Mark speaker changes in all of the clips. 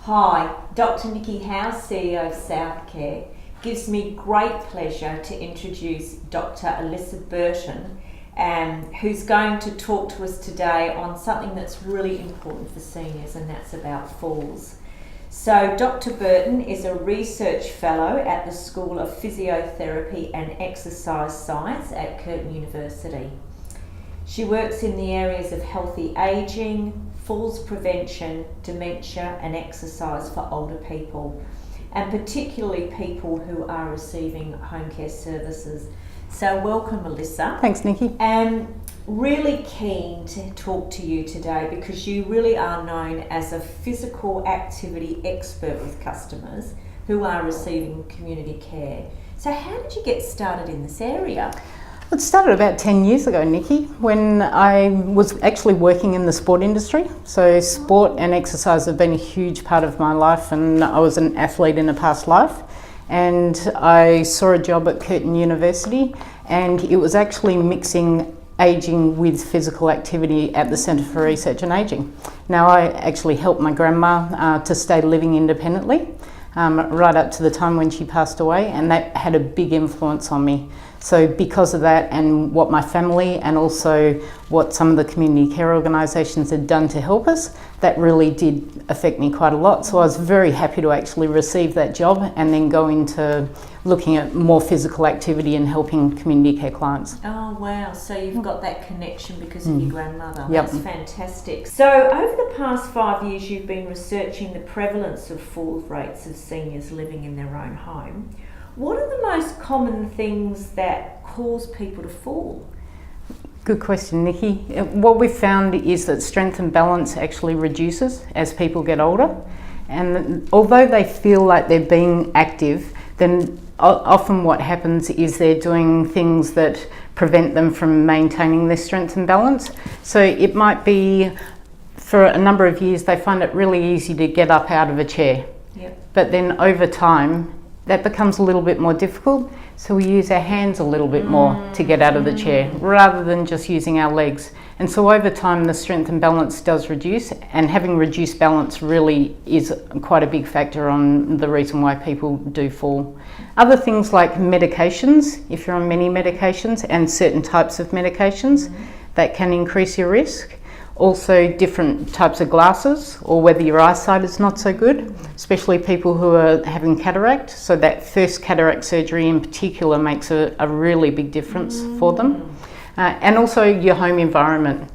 Speaker 1: Hi, Dr Nicky Howe, CEO of Southcare. Gives me great pleasure to introduce Dr Elissa Burton, who's going to talk to us today on something that's really important for seniors, and that's about falls. So Dr Burton is a research fellow at the School of Physiotherapy and Exercise Science at Curtin University. She works in the areas of healthy ageing, falls prevention, dementia and exercise for older people, and particularly people who are receiving home care services. So welcome, Elissa.
Speaker 2: Thanks, Nicky.
Speaker 1: Really keen to talk to you today because you really are known as a physical activity expert with customers who are receiving community care. So how did you get started in this area?
Speaker 2: It started about 10 years ago, Nicky, when I was actually working in the sport industry. So sport and exercise have been a huge part of my life, and I was an athlete in a past life. And I saw a job at Curtin University, and it was actually mixing ageing with physical activity at the Centre for Research and Ageing. Now, I actually helped my grandma to stay living independently right up to the time when she passed away, and that had a big influence on me. So because of that, and what my family and also what some of the community care organisations had done to help us, that really did affect me quite a lot. So I was very happy to actually receive that job and then go into looking at more physical activity and helping community care clients.
Speaker 1: Oh wow, so you've got that connection because of your grandmother.
Speaker 2: Yep.
Speaker 1: That's fantastic. So over the past 5 years you've been researching the prevalence of fall rates of seniors living in their own home. What are the most common things that cause people to fall?
Speaker 2: Good question, Nicky. What we've found is that strength and balance actually reduces as people get older. And although they feel like they're being active, then often what happens is they're doing things that prevent them from maintaining their strength and balance. So it might be, for a number of years, they find it really easy to get up out of a chair.
Speaker 1: Yep.
Speaker 2: But then over time, that becomes a little bit more difficult, so we use our hands a little bit more to get out of the chair rather than just using our legs. And so over time the strength and balance does reduce, and having reduced balance really is quite a big factor on the reason why people do fall. Other things like medications, if you're on many medications and certain types of medications, that can increase your risk. Also different types of glasses, or whether your eyesight is not so good, especially people who are having cataract. So that first cataract surgery in particular makes a really big difference for them. And also your home environment.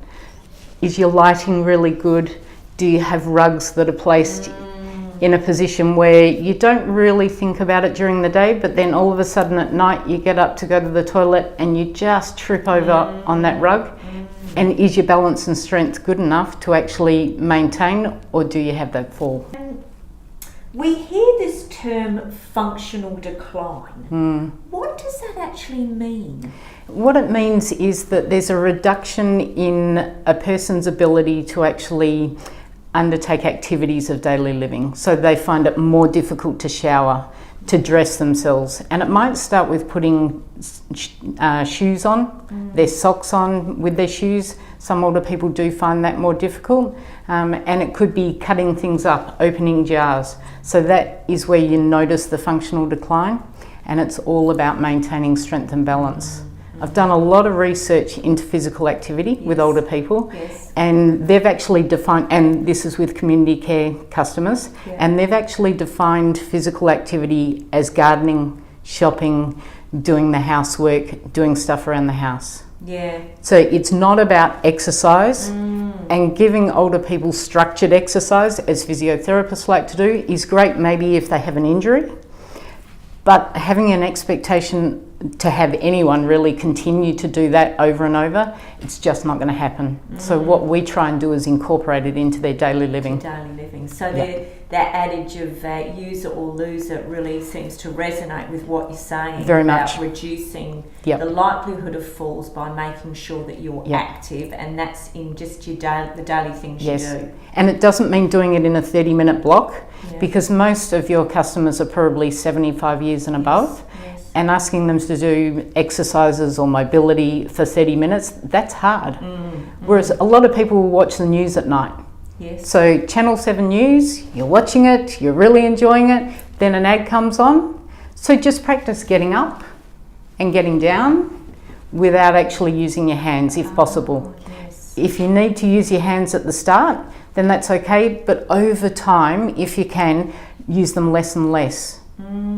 Speaker 2: Is your lighting really good? Do you have rugs that are placed in a position where you don't really think about it during the day, but then all of a sudden at night you get up to go to the toilet and you just trip over on that rug? And is your balance and strength good enough to actually maintain, or do you have that fall?
Speaker 1: We hear this term functional decline. What does that actually mean?
Speaker 2: What it means is that there's a reduction in a person's ability to actually undertake activities of daily living. So they find it more difficult to shower, to dress themselves, and it might start with putting shoes on, their socks on with their shoes. Some older people do find that more difficult, and it could be cutting things up, opening jars. So that is where you notice the functional decline, and it's all about maintaining strength and balance. I've done a lot of research into physical activity with older people, and they've actually defined, and this is with community care customers, and they've actually defined physical activity as gardening, shopping, doing the housework, doing stuff around the house.
Speaker 1: Yeah.
Speaker 2: So it's not about exercise, and giving older people structured exercise, as physiotherapists like to do, is great maybe if they have an injury, but having an expectation to have anyone really continue to do that over and over, it's just not going to happen. So what we try and do is incorporate it into their daily living.
Speaker 1: So that adage of use it or lose it really seems to resonate with what you're saying.
Speaker 2: Very
Speaker 1: about
Speaker 2: much.
Speaker 1: Reducing the likelihood of falls by making sure that you're active, and that's in just the daily things you do.
Speaker 2: And it doesn't mean doing it in a 30-minute block, because most of your customers are probably 75 years and above. And asking them to do exercises or mobility for 30 minutes, that's hard. Whereas a lot of people will watch the news at night.
Speaker 1: Yes.
Speaker 2: So Channel 7 News, you're watching it, you're really enjoying it, then an ad comes on. So just practice getting up and getting down without actually using your hands if possible.
Speaker 1: Yes.
Speaker 2: If you need to use your hands at the start, then that's okay, but over time, if you can, use them less and less,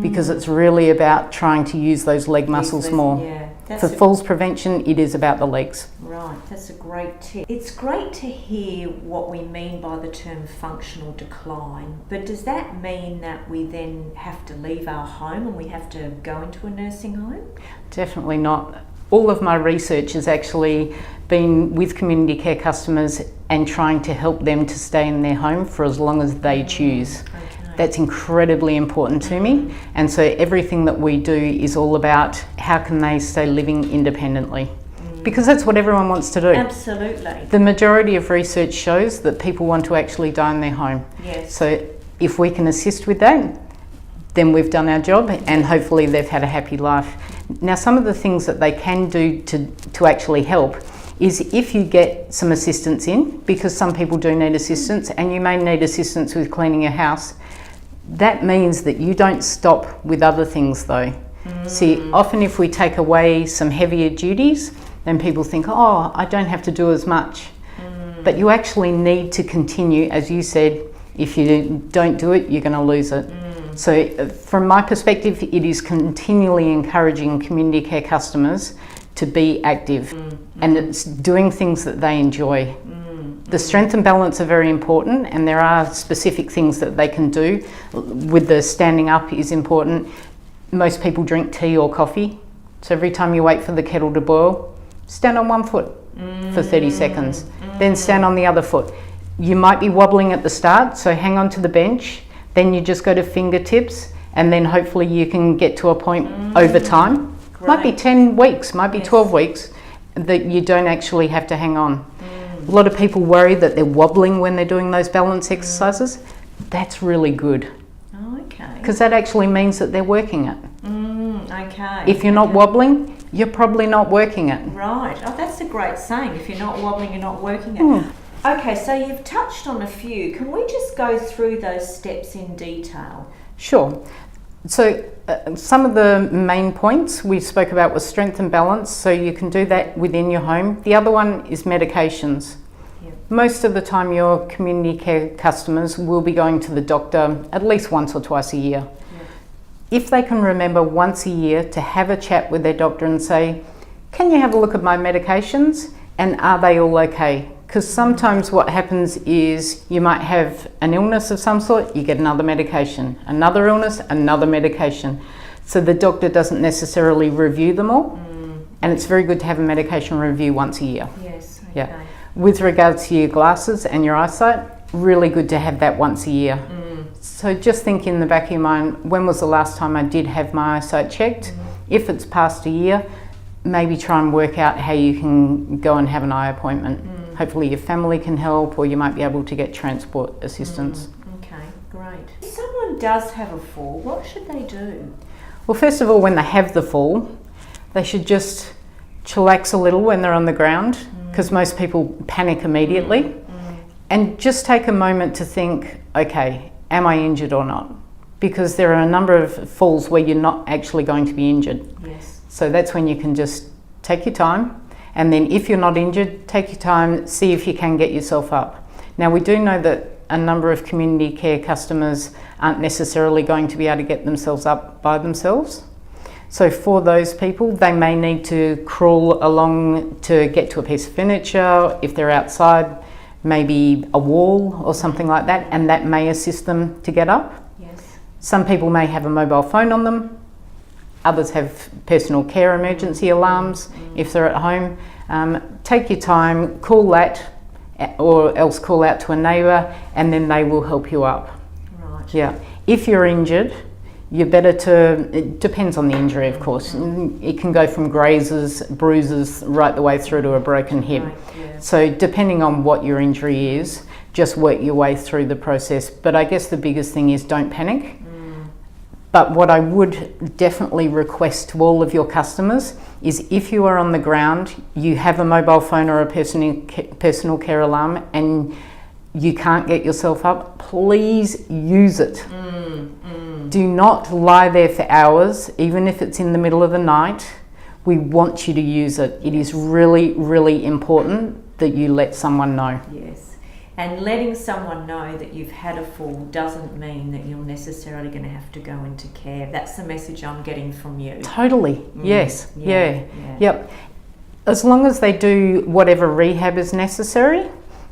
Speaker 2: because it's really about trying to use those leg muscles more.
Speaker 1: Yeah.
Speaker 2: For falls prevention, it is about the legs.
Speaker 1: Right, that's a great tip. It's great to hear what we mean by the term functional decline, but does that mean that we then have to leave our home and we have to go into a nursing home?
Speaker 2: Definitely not. All of my research has actually been with community care customers and trying to help them to stay in their home for as long as they choose. That's incredibly important to me, and so everything that we do is all about how can they stay living independently, because that's what everyone wants to do.
Speaker 1: Absolutely.
Speaker 2: The majority of research shows that people want to actually die in their home.
Speaker 1: Yes.
Speaker 2: So if we can assist with that, then we've done our job, and hopefully they've had a happy life. Now, some of the things that they can do to actually help is if you get some assistance in, because some people do need assistance, and you may need assistance with cleaning your house. That means that you don't stop with other things though. See, often if we take away some heavier duties, then people think, oh, I don't have to do as much. But you actually need to continue, as you said, if you don't do it, you're going to lose it. So from my perspective, it is continually encouraging community care customers to be active, and it's doing things that they enjoy. The strength and balance are very important, and there are specific things that they can do. With the standing up is important. Most people drink tea or coffee, so every time you wait for the kettle to boil, stand on one foot for 30 seconds, then stand on the other foot. You might be wobbling at the start, so hang on to the bench, then you just go to fingertips, and then hopefully you can get to a point over time.
Speaker 1: Great.
Speaker 2: Might be 10 weeks, might be 12 weeks, that you don't actually have to hang on. A lot of people worry that they're wobbling when they're doing those balance exercises. That's really good.
Speaker 1: Oh, okay.
Speaker 2: Because that actually means that they're working it.
Speaker 1: Okay.
Speaker 2: If you're not wobbling, you're probably not working it.
Speaker 1: Right. Oh, that's a great saying. If you're not wobbling, you're not working it. Okay, so you've touched on a few. Can we just go through those steps in detail?
Speaker 2: Sure. So some of the main points we spoke about was strength and balance, so you can do that within your home. The other one is medications.
Speaker 1: Yep.
Speaker 2: Most of the time your community care customers will be going to the doctor at least once or twice a year.
Speaker 1: Yep.
Speaker 2: If they can remember once a year to have a chat with their doctor and say, can you have a look at my medications and are they all okay? Because sometimes what happens is you might have an illness of some sort, you get another medication, another illness, another medication. So the doctor doesn't necessarily review them all, and it's very good to have a medication review once a year.
Speaker 1: Yes, okay.
Speaker 2: Yeah. With regards to your glasses and your eyesight, really good to have that once a year. So just think in the back of your mind, when was the last time I did have my eyesight checked? If it's past a year, maybe try and work out how you can go and have an eye appointment. Hopefully your family can help, or you might be able to get transport assistance.
Speaker 1: Okay, great. If someone does have a fall, what should they do?
Speaker 2: Well, first of all, when they have the fall, they should just chillax a little when they're on the ground, because most people panic immediately. And just take a moment to think, okay, am I injured or not? Because there are a number of falls where you're not actually going to be injured.
Speaker 1: Yes.
Speaker 2: So that's when you can just take your time. And then if you're not injured, take your time, see if you can get yourself up. Now, we do know that a number of community care customers aren't necessarily going to be able to get themselves up by themselves. So for those people, they may need to crawl along to get to a piece of furniture. If they're outside, maybe a wall or something like that, and that may assist them to get up.
Speaker 1: Yes.
Speaker 2: Some people may have a mobile phone on them. Others have personal care emergency alarms if they're at home. Take your time, call that, or else call out to a neighbour, and then they will help you up.
Speaker 1: Right.
Speaker 2: Yeah. If you're injured, you're better to, it depends on the injury of course. It can go from grazes, bruises, right the way through to a broken hip.
Speaker 1: Right, yeah.
Speaker 2: So depending on what your injury is, just work your way through the process. But I guess the biggest thing is don't panic. But what I would definitely request to all of your customers is if you are on the ground, you have a mobile phone or a personal care alarm, and you can't get yourself up, please use it. Do not lie there for hours, even if it's in the middle of the night. We want you to use it. It is really, really important that you let someone know.
Speaker 1: Yes. And letting someone know that you've had a fall doesn't mean that you're necessarily going to have to go into care. That's the message I'm getting from you.
Speaker 2: Totally. Yes. Yep. As long as they do whatever rehab is necessary,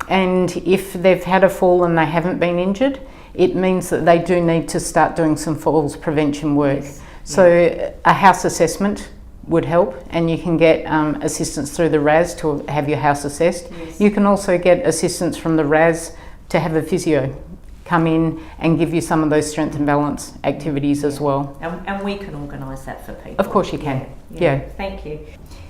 Speaker 2: and if they've had a fall and they haven't been injured, it means that they do need to start doing some falls prevention work.
Speaker 1: Yes.
Speaker 2: So a house assessment would help, and you can get assistance through the RAS to have your house assessed.
Speaker 1: Yes.
Speaker 2: You can also get assistance from the RAS to have a physio come in and give you some of those strength and balance activities as well.
Speaker 1: And we can organise that for people.
Speaker 2: Of course you can. Yeah.
Speaker 1: Thank you.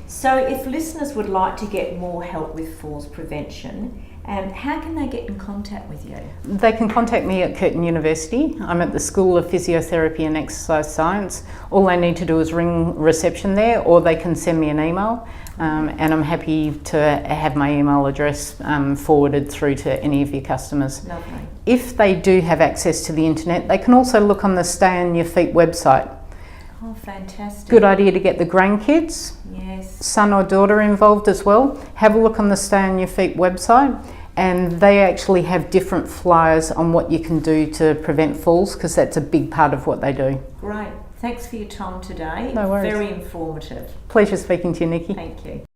Speaker 1: So if listeners would like to get more help with falls prevention, how can they get in contact with you?
Speaker 2: They can contact me at Curtin University. I'm at the School of Physiotherapy and Exercise Science. All they need to do is ring reception there, or they can send me an email, and I'm happy to have my email address forwarded through to any of your customers.
Speaker 1: Lovely.
Speaker 2: If they do have access to the internet, they can also look on the Stay on Your Feet website.
Speaker 1: Oh, fantastic.
Speaker 2: Good idea to get the grandkids,
Speaker 1: Yes.
Speaker 2: son or daughter involved as well. Have a look on the Stay on Your Feet website, and they actually have different flyers on what you can do to prevent falls, because that's a big part of what they do.
Speaker 1: Great. Thanks for your time today.
Speaker 2: No worries.
Speaker 1: Very informative.
Speaker 2: Pleasure speaking to you, Nicky.
Speaker 1: Thank you.